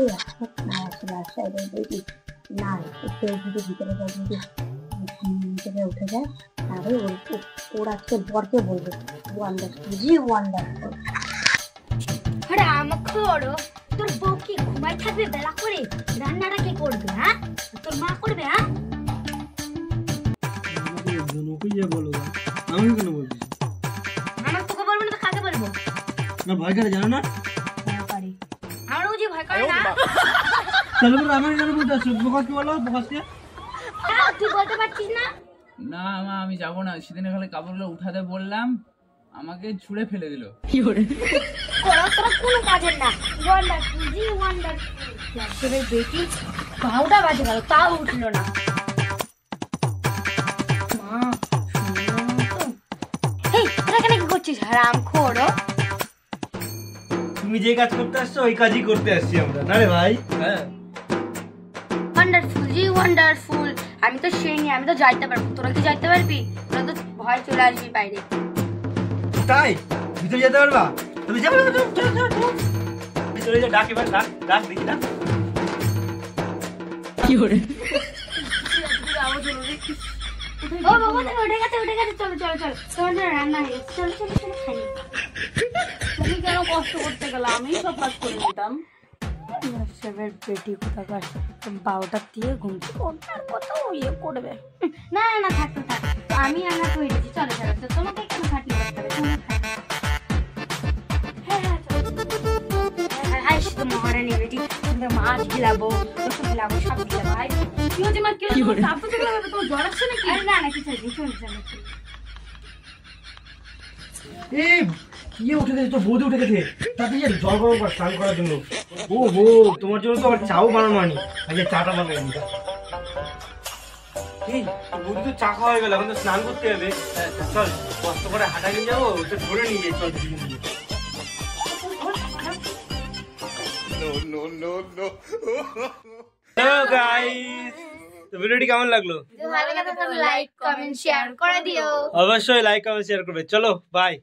এই আসলে আসলে দেখি না একটু যদি ভিতরে যায় যদি থেকে উঠে যায় তাহলে ওর আজকে বরকে বলবে ওয়ান্ডারফুল। আরে আমাকে ওরো তোর বউ কি ঘুমাই থাকবে বেলা করে? রান্নাটা কে করবে? হ্যাঁ, তোর মা করবে? হ্যাঁ, আমি কেন বলবি? আমার তোকে বলবো না তো কাকে বলবো? না ভয় করে জানো না? আমার বুঝি ভয় করে না? তাহলে আমার কেন বলতে আসছো? কি বলো বসকে? তুই বলতে পারছিস না? না মা আমি যাবো না, সেদিন খালি কাপড়গুলো উঠাতে বললাম আমাকে ছুঁড়ে ফেলে দিল। তোরা কোনো কাজের না। ওয়ান্ডারফুল বেটি 12টা বাজে গেল তাও উঠলো না। মা এই তোরা এখানে কি করছিস? হারাম খোরো, তুমি যে কাজ করতে আসছো ওই কাজই করতে আসছি আমরা, না রে ভাই? হ্যাঁ ওয়ান্ডারফুল। আমি তো সেই নি, আমি তো যাইতে পারবো, তোরা কি যাইতে পারবি? তোরা তো ভয় চলে আসবি বাইরে। তাই ভিতরে যেতে পারবা? তুমি যাবে ভিতরে যা, ডাক এবার ডাক ডাক দেখি না কি করে। ও বাবা উঠে গেছে চলো তোমাদের রান্না হয়ে গেছে, চলো খাই। তুমি কেন কষ্ট করতে গেলে? আমি সব কাজ করে নিতাম। বেটি কোথাকার 12টা দিয়ে ঘুমছে ওটার কত ইয়ে করবে। না থাক আমি রান্না করে দিচ্ছি, চলো তোমাকে একটু খাটনি করতে হবে। হ্যাঁ শুধু মহারানি বেটি, তোমাদের মাছ খিলাবো, রসুন খিলাবো, সব খিলাবো। কি হচ্ছে মা? কি তোমার জ্বর আসছে নাকি? আরে না কিছু নেই, চলো। এই কি উঠে গেছে তো? বৌদি উঠে গেছে, তাতে জল গরম কর স্নান করার জন্য। ও হো, তোমার জন্য তো আবার চাও বানানো আনি, আগে চাটা বানাই নি। এই বৌদি তো চা খাওয়া হয়ে গেল, এখন তো স্নান করতে হবে। চল কষ্ট করে হাঁটা নিয়ে যাবো, ওটা ধরে নিয়ে যাই। চল হ্যালো গাইস, তো ভিডিওটি কেমন লাগলো? ভালো লাগে তো লাইক কমেন্ট শেয়ার করে দিও। অবশ্যই লাইক কমেন্ট শেয়ার করবে। চলো বাই।